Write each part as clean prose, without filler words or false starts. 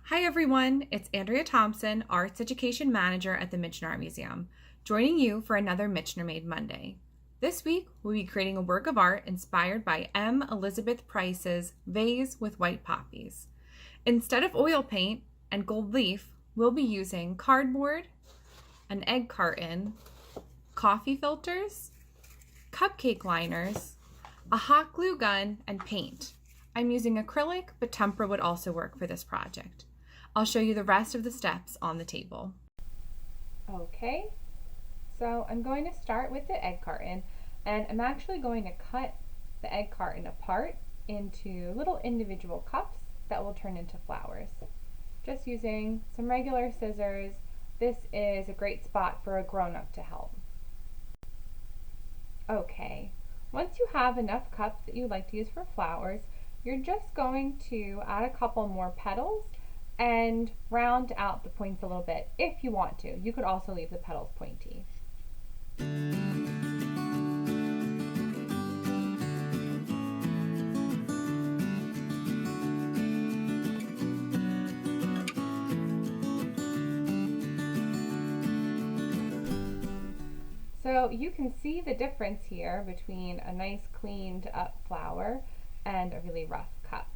Hi everyone, it's Andrea Thompson, Arts Education Manager at the Michener Art Museum, joining you for another Michener Made Monday. This week, we'll be creating a work of art inspired by M. Elizabeth Price's Vase with White Poppies. Instead of oil paint and gold leaf, we'll be using cardboard, an egg carton, coffee filters, cupcake liners, a hot glue gun, and paint. I'm using acrylic, but tempera would also work for this project. I'll show you the rest of the steps on the table. Okay, so I'm going to start with the egg carton, and I'm actually going to cut the egg carton apart into little individual cups that will turn into flowers. Just using some regular scissors. This is a great spot for a grown-up to help. Okay, once you have enough cups that you'd like to use for flowers, you're just going to add a couple more petals and round out the points a little bit if you want to. You could also leave the petals pointy. So you can see the difference here between a nice cleaned up flower and a really rough cup.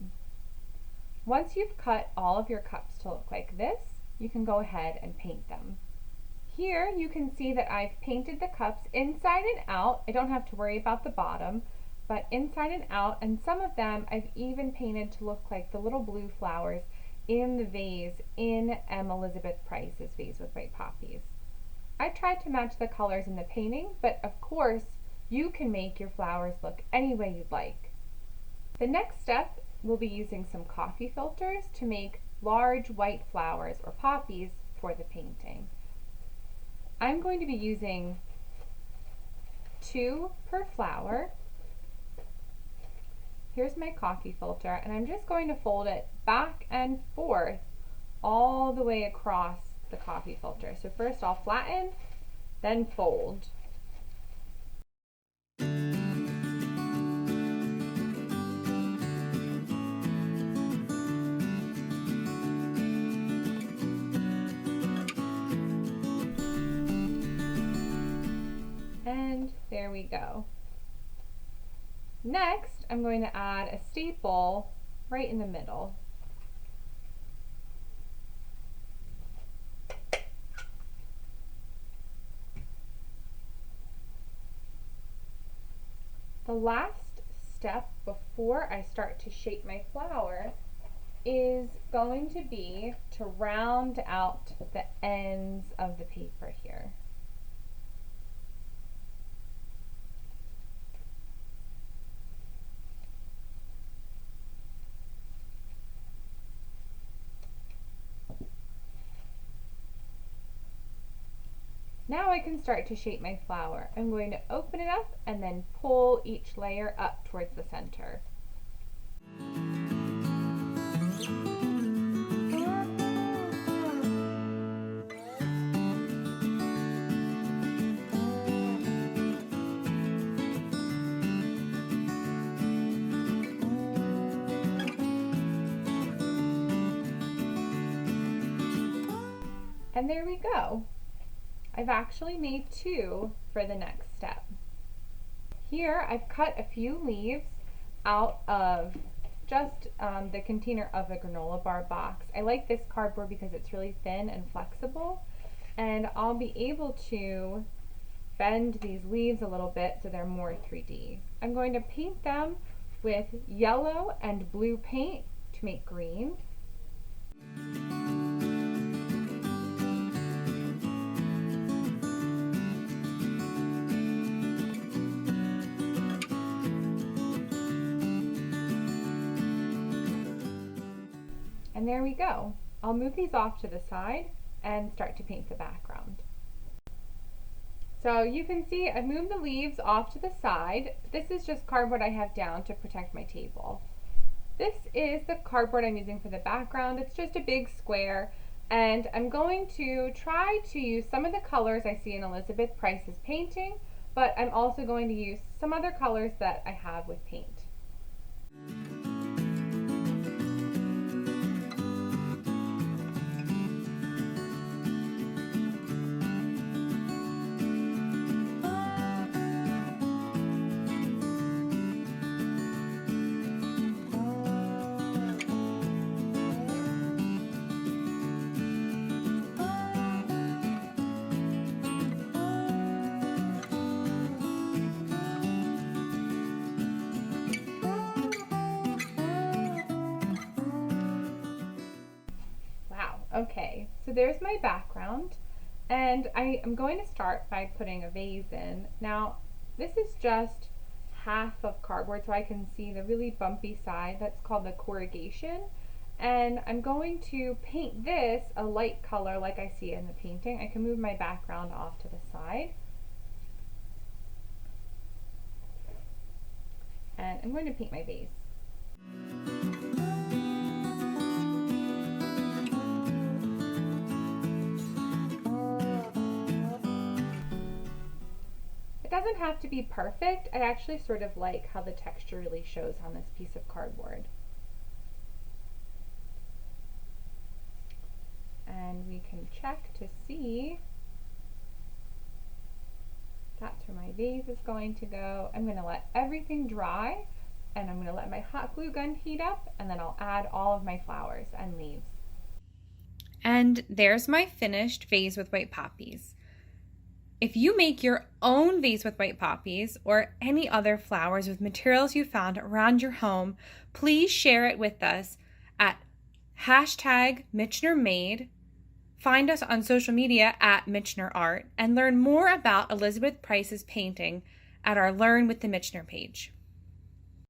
Once you've cut all of your cups to look like this, you can go ahead and paint them. Here you can see that I've painted the cups inside and out. I don't have to worry about the bottom, but inside and out, and some of them I've even painted to look like the little blue flowers in the vase in M. Elizabeth Price's Vase with White Poppies. I tried to match the colors in the painting, but of course you can make your flowers look any way you'd like. The next step, we'll be using some coffee filters to make large white flowers or poppies for the painting. I'm going to be using 2 per flower. Here's my coffee filter, and I'm just going to fold it back and forth all the way across the coffee filter. So first I'll flatten, then fold. And there we go. Next, I'm going to add a staple right in the middle. The last step before I start to shape my flower is going to be to round out the ends of the paper here. Now I can start to shape my flower. I'm going to open it up and then pull each layer up towards the center. And there we go. I've actually made 2 for the next step. Here I've cut a few leaves out of just the container of a granola bar box. I like this cardboard because it's really thin and flexible, and I'll be able to bend these leaves a little bit so they're more 3D. I'm going to paint them with yellow and blue paint to make green. And there we go. I'll move these off to the side and start to paint the background. So you can see I've moved the leaves off to the side. This is just cardboard I have down to protect my table. This is the cardboard I'm using for the background. It's just a big square, and I'm going to try to use some of the colors I see in Elizabeth Price's painting, but I'm also going to use some other colors that I have with paint. Okay, so there's my background, and I am going to start by putting a vase in. Now, this is just half of cardboard, so I can see the really bumpy side. That's called the corrugation. And I'm going to paint this a light color like I see in the painting. I can move my background off to the side. And I'm going to paint my vase. It doesn't have to be perfect. I actually sort of like how the texture really shows on this piece of cardboard. And we can check to see that's where my vase is going to go. I'm going to let everything dry, and I'm going to let my hot glue gun heat up, and then I'll add all of my flowers and leaves. And there's my finished vase with white poppies. If you make your own vase with white poppies or any other flowers with materials you found around your home, please share it with us at #MichenerMade. Find us on social media at Michener Art and learn more about Elizabeth Price's painting at our Learn with the Michener page.